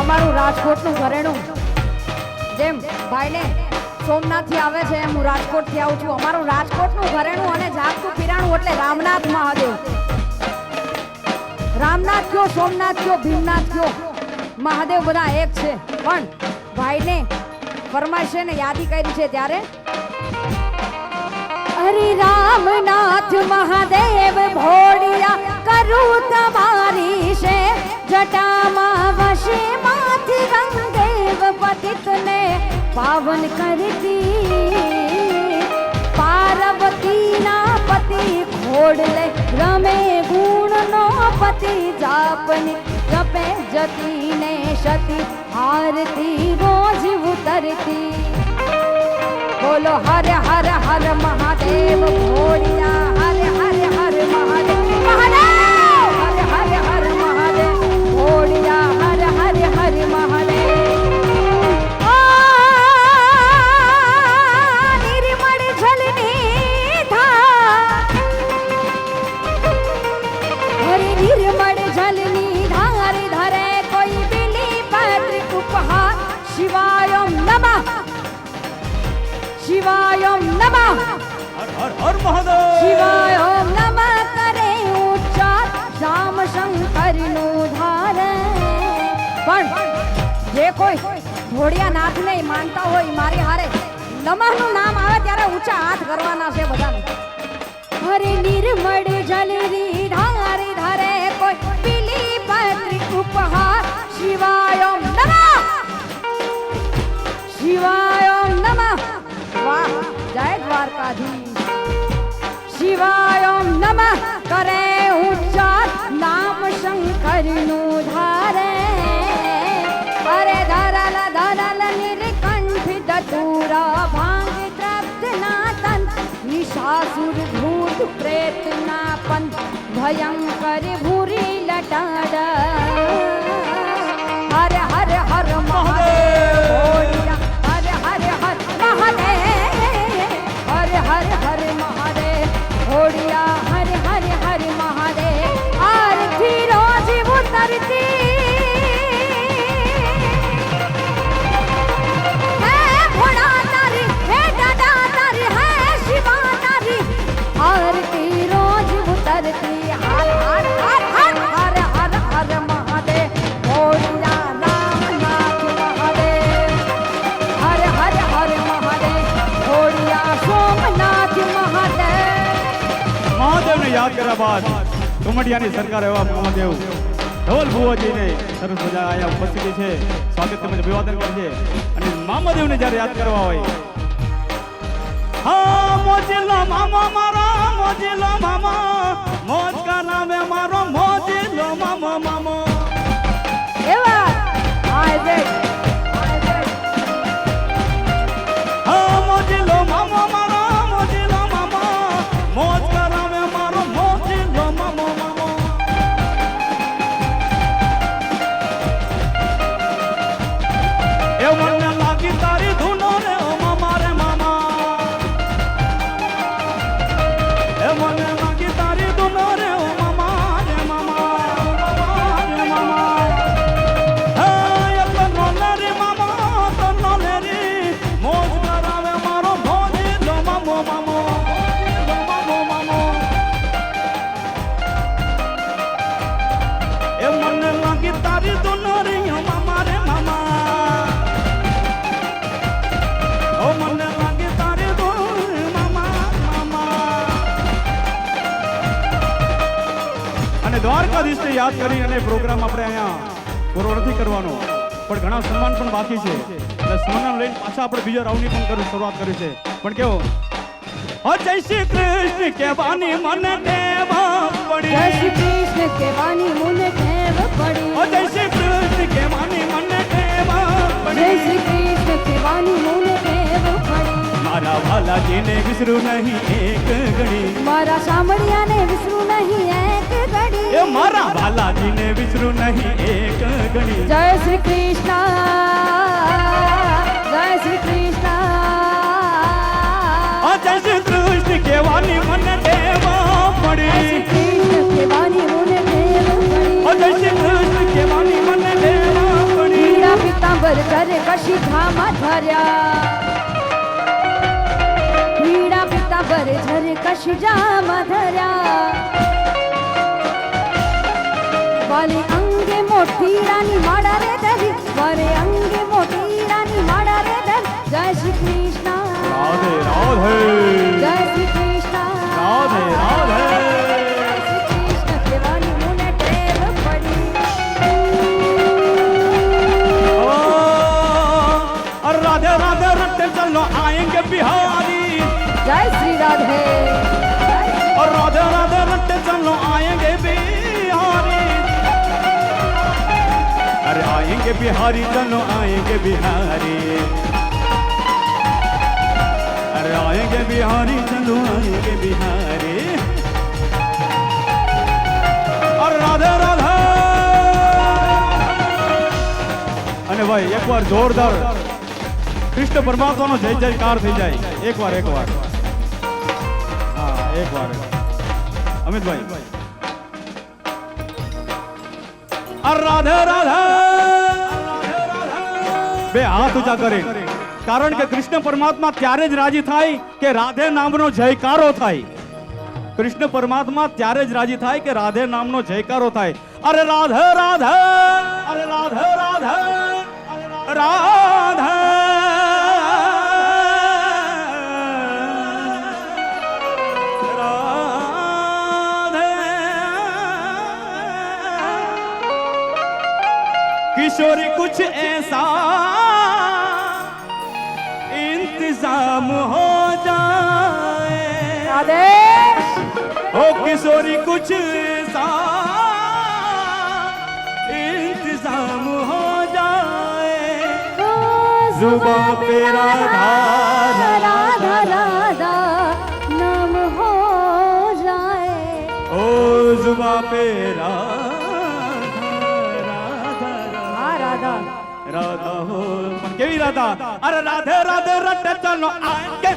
અમારું રાજકોટનું ઘરેણું જેમ ભાઈને સોમનાથથી આવે છે એમ હું રાજકોટથી આવું છું. અમારું રાજકોટનું ઘરેણું અને જાગતું પીરાણું એટલે રામનાથ મહાદેવ. રામનાથ કયો, સોમનાથ કયો, ભીમનાથ કયો, મહાદેવ બધા એક છે. પણ ભાઈને ફરમાઈશે ને યાદી કરી છે ત્યારે હરિ રામનાથ મહાદેવ ભોળિયા કરું તમારી છે જટામાં વશે માથી ગંગેવ પતિતને પાવન કરતી પાર્વતીના પતિ ખોડલે રમે ગુણનો પતિ જાપની જપે જતીને સતી આરતી રોજ ઉતરતી. બોલો હર હર હર મહાદેવ ભોળિયા હર હર હર મહાદેવ મહાદેવ હર હર હર મહાદેવ ભોળિયા હર હર હર મહાદેવ. નિર્મળ જલની ધાર હરે નિર્મળ જલની ધાર ધરે કોઈ બિલી પત્ર ઉપહાર શિવાયમ નમઃ શિવાયમ નમઃ હર હર હર મહાદેવ શિવાયમ નમઃ કરે ઉચ્ચાર રામ શંકરનું ધારે. પણ જે કોઈ ભોળિયાનાથને માનતા હોય મારી હારે નમઃનું નામ આવે ત્યારે ઊંચા હાથ કરવાના છે બધાને. હરે નિર્મળ જલરી ધારી ધરે કોઈ પીલી પત્રી ઉપહાર શિવાયમ નમઃ શિવાયમ નમઃ. વાહ જય દ્વારકાધીશ. શિવાયમ નમઃ કરે ઉચ્ચાર નામ શંકરનું ધારે. અરે ધરલ ધરલ નિર્કંઠ દતુરા ભાંગ દ્રવ્યના તન નિશાસુર ભૂત પ્રેતના પંથ ભયંકર ભૂરી લટાડ. હર હર હર મહાદેવ ભોળિયા હર હર હર મહાદેવ હર હર હર મહાદેવ ભોળિયા હર હર હર મહાદેવ. આરતી રોજ ઉતરતી હે ભોળા તારી હે દાદા તારી હે શિવા તારી આરતી રોજ ઉતરતી. હર હર હર હર હર હર હર મહાદેવ ભોળિયા રામનાથ મહાદેવ હર હર હર મહાદેવ ભોળિયા સોમનાથ મહાદેવ. મહાદેવને યાદ કર્યા બાદ કુમડિયાની સરકાર એવા મહાદેવ ધવલ ભુવાજીને સરસ મજા અહીંયા ઉપસ્થિત છે. સ્વાગત તેમજ અભિવાદન કરજે. અને મહાદેવને જ્યારે યાદ કરવા હોય હા મોજીલો મામા મારા મોજીલો મામા મોજ કરાવે મારો મોજીલો મામા મામા એવા આજે હા મોજીલો મામા મારા મોજીલો મામા મોજ કરાવે મારો મોજીલો મામા મામા. એ મને લાગી તારી ધૂનો રે ઓ મામા રે મામા. એ મને લાગી તારી ધૂનો રે ઓ મામા રે મામા રે મામા. હે એ તનો રે મામા તનો રે મોજ કરાવે મારો મોજીલો મામો મામો મામો મામો. એ મને લાગી તારી ધૂનો રે ઓ મામા રે મામા. ઓ મને લાગે તારે દો મામા મામા. અને દ્વારકાધીશને યાદ કરી અને પ્રોગ્રામ આપણે અહીંયા પૂરો નથી કરવાનો પણ ઘણા સન્માન પણ બાકી છે. એટલે સન્માન લઈને પાછા આપણે બીજા રાઉન્ડની પણ શરૂઆત કરી છે. પણ કેવો ઓ જય શ્રી કૃષ્ણ કહેવાની મને ટેવ પડી. જય શ્રી કૃષ્ણ કહેવાની મને ટેવ પડી. ઓ જય શ્રી કૃષ્ણ કહેવાની મને ટેવ જય પડી. શ્રી કૃષ્ણ કહેવાની મને ટેવ પડી. મારા વાલાજીને વિસરું નહીં એક ઘડી. મારા સાંભળ્યાને વિસરું નહીં એક ઘડી. એ મારા વાલાજીને વિસરું નહીં એક ઘડી. જય શ્રી કૃષ્ણ જય શ્રી કૃષ્ણ જય શ્રી કૃષ્ણ કહેવાની મને ટેવ પડી. જય શ્રી કૃષ્ણ કહેવાની મને ટેવ પડી. જય શ્રી કૃષ્ણ કહેવાની મને ટેવ પડી. झरे कशी धामा धर्या पीड़ा पिता बर झरे कशी जामा धर्या वाले अंगे मोठी रानी माडा रे धरी वाले अंगे मोठी रानी माडा रे धरी जय श्री कृष्ण राधे राधे जय श्री कृष्ण राधे राधे जय श्री कृष्ण केवानी मुने टेव पड़ी और राधे राधे रट्टे चलो आएंगे बिहारी जय श्री राधे और राधे राधे रट्टे चलो आएंगे बिहारी अरे आएंगे बिहारी चलो आएंगे बिहारी अरे आएंगे बिहारी चलो आएंगे बिहारी और राधे राधे અને ભાઈ એકવાર જોરદાર કૃષ્ણ પરમાત્માનો જય જયકાર થઈ જાય એકવાર હા એકવાર અમિતભાઈ રાધે રાધે બે હાથ ઊંચા કરે કારણ કે કૃષ્ણ પરમાત્મા ત્યારે જ રાજી થાય કે રાધે નામનો જયકારો થાય કૃષ્ણ પરમાત્મા ત્યારે જ રાજી થાય કે રાધે નામનો જયકારો થાય અરે રાધે રાધે અરે રાધે રાધે રાધે किशोरी कुछ ऐसा इंतजाम हो जाए आदेश ओ किशोरी कुछ ऐसा इंतजाम हो जाए जुबां पे राधा राधा राधा नाम हो जाए ओ जुबां पे राधा राधा हो પણ કેવી રાધા અરે રાધે રાધે રટે ચલો આएंगे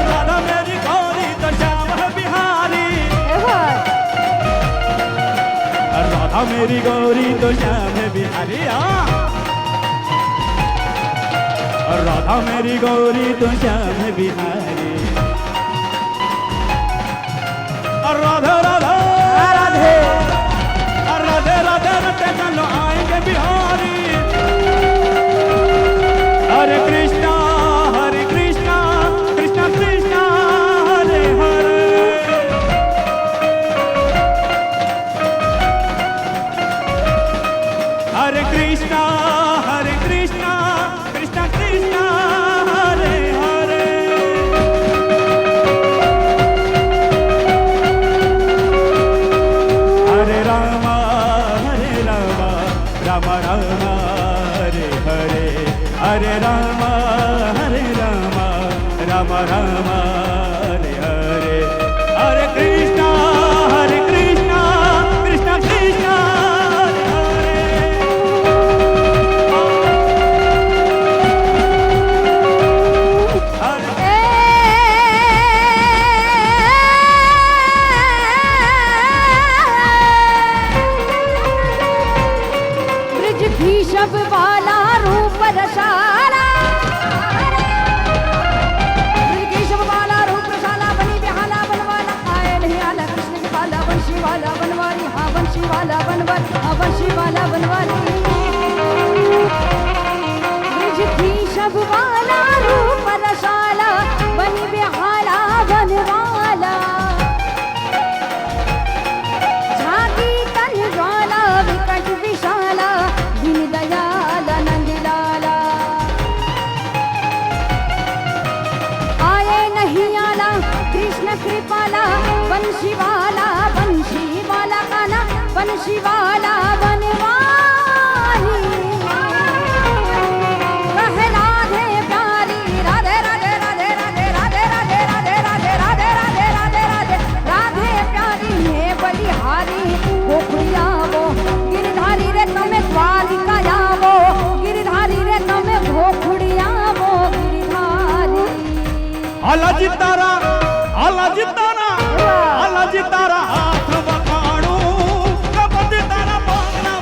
राधा मेरी गौरी तो श्याम है बिहारी राधा मेरी गौरी तो श्याम है बिहारी राधा मेरी गौरी तो श्याम है बिहारी राधा राधा राधे राधे राधे रटे चलो आएंगे बिहारी हरे कृष्णा कृष्णा कृष्णा हरे हरे हरे कृष्णा कृष्णा कृष्णा हरे हरे हरे राम राम राम हरे हरे हरे राम राम राम हरे हरे हरे कृष्णा कृष्णा कृष्णा हरे हरे सब वाला रूप रसाला सब वाला रूप रसाला बनी बिहाला बनवाला आए नहीं आला कृष्ण के बाला बंशी वाला बनवारी हाँ बंशी वाला बनवारी हाँ बंशी वाला बनवारी ब्रिज थी सब वाला रूप रसाला बनी बिहाला बनवाला झांकी तन ज्वाला विकट विशाला दीन दयाल नंद लाला आए नहीं आला कृष्ण कृपाला बंशी वाला काना बंशी वाला बनवारी कह राधे प्यारी राधे राधे राधे राधे राधे राधे राधे राधे राधे राधे राधे राधे राधे प्यारी है बलिहारी गोकुलिया वो गिरधारी रे तमे द्वारिका जावो गिरधारी रे तमे गोकुलिया वो गिरधारी हालाजी तारा हाथ बखाड़ू कपति तारा पागना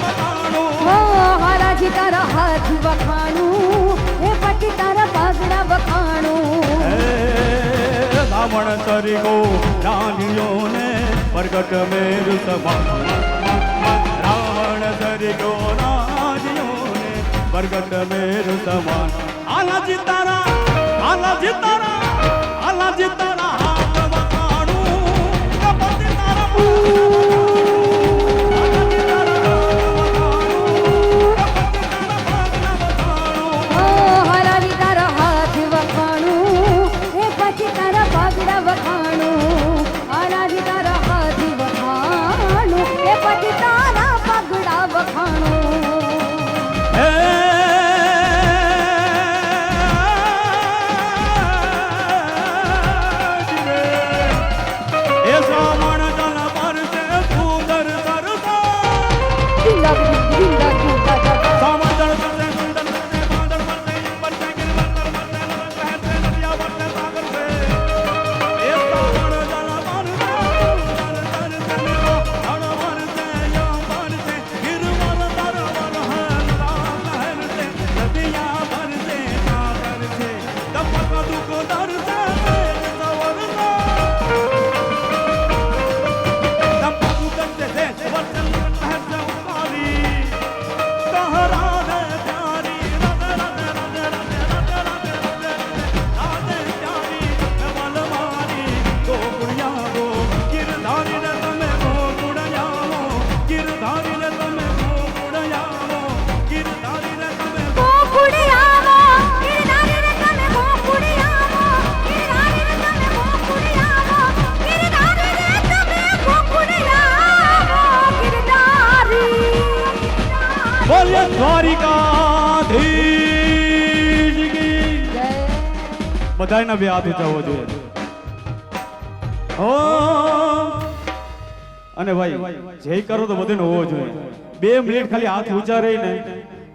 શ્રાવણ તરીકો રાણીઓ ને પ્રગટ મેરુ સમાન શ્રાવણ તરીકો રાણીઓ ને પ્રગટ મેરુ સમાન આલાજી તારા આલાજી તારા આલાજી તારા હાથ વખાણું કપતિ તારા ઓ હરાજી તારા હાથ વખાણું એ પછી તારા પગડા વખાણું હરાજી તારા હાથ વખાણું એ પછી તારા પગડા વખાણું દ્વારિકાધીશ કી બધાયના બે હાથ ઊંચા હોવા જોઈએ ઓ અને ભાઈ જય કરો તો બધાનો હોવો જોઈએ 2 મિનિટ ખાલી હાથ ઊંચા રહીને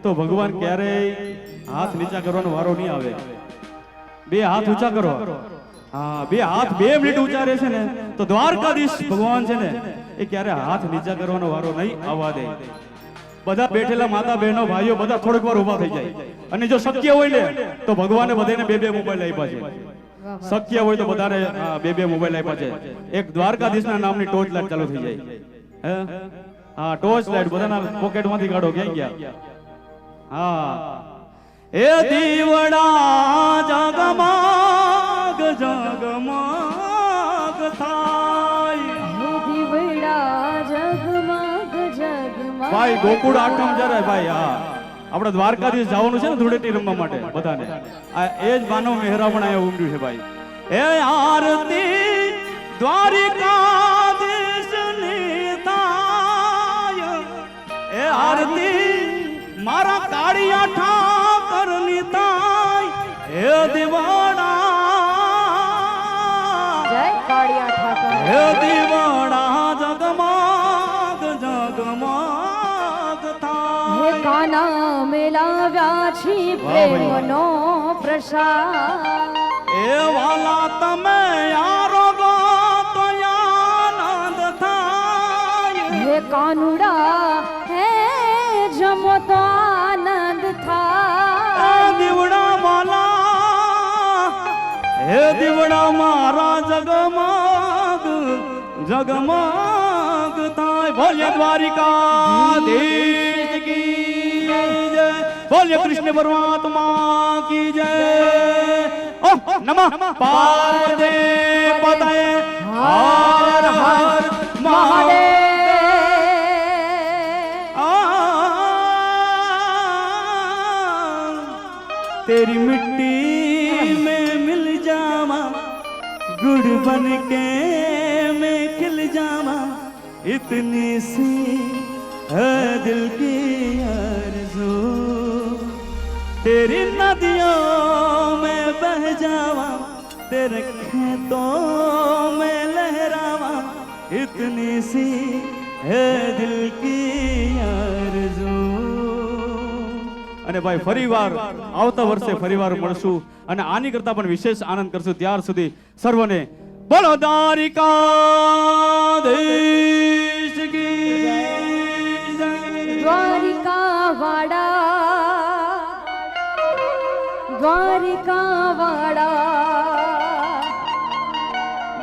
તો ભગવાન ક્યારેય હાથ નીચા કરવાનો વારો નહીં આવે 2 હાથ ઊંચા કરો હા 2 હાથ 2 મિનિટ ઊંચા રહેશે ને તો દ્વારકાધીશ ભગવાન છે ને એ ક્યારે હાથ નીચા કરવાનો વારો નહીં આવવા દે બધા બેઠેલા માતા બહેનો ભાઈઓ બધા થોડીક વાર ઊભા થઈ જાય અને જો શક્ય હોય ને તો ભગવાને બધાને 2 મોબાઈલ આપ્યા છે શક્ય હોય તો બધાને 2 મોબાઈલ આપ્યા છે એક દ્વારકાધીશના નામની ટોર્ચ લાઈટ ચાલુ થઈ જાય હે હા ટોર્ચ લાઈટ બધાના પોકેટમાંથી કાઢો ક્યાં ગયા હા એ દીવડા જગમગ જગમગ થાય ભાઈ ગોકુળ આઠમ જ્યારે ભાઈ હા આપણે દ્વારકાધીશ જવાનું છે ને ધૂળેટી રમવા માટે બધાને આ એ જ માનવ મહેરામણ અહીંયા ઉમર્યું છે ભાઈ એ આરતી દ્વારિકાધીશની થાય એ આરતી મારા કાળિયા ઠાકરની થાય હે દિવાણા જય કાળિયા ઠાકર હે દિવાણા જગમગ જગમગ હે કાના મેલાવ્યા છી પ્રેમનો પ્રસાદ એ વાલા તમે આરોગો તો આનંદ થાય હે કાનુડા હે જમો તો આનંદ થાય દીવડા વાલા હે દીવડા મારા જગમગ જગમગ થાય બોલ્ય દ્વારિકાધીશ કી જય બોલ્ય કૃષ્ણ પરમાત્મા કી જય ઓમ નમઃ પાર્વતી પતય હર હર મહાદેવ तेरी मिट्टी में मिल जावा गुड़ बन के मैं खिल जावा इतनी सी है दिल की आरज़ू तेरी नदियों में बह जावा तेरे खेतों में लहरावा इतनी सी है दिल की आरज़ू અને ભાઈ ફરીવાર આવતા વર્ષે ફરીવાર મળશું અને આની કરતા પણ વિશેષ આનંદ કરશું ત્યાર સુધી સર્વને બોલો દ્વારિકાધીશ કી જય દ્વારિકા વાડા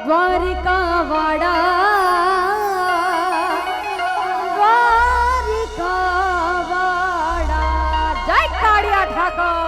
દ્વારિકા વાડા જય કાળિયા ઠાકર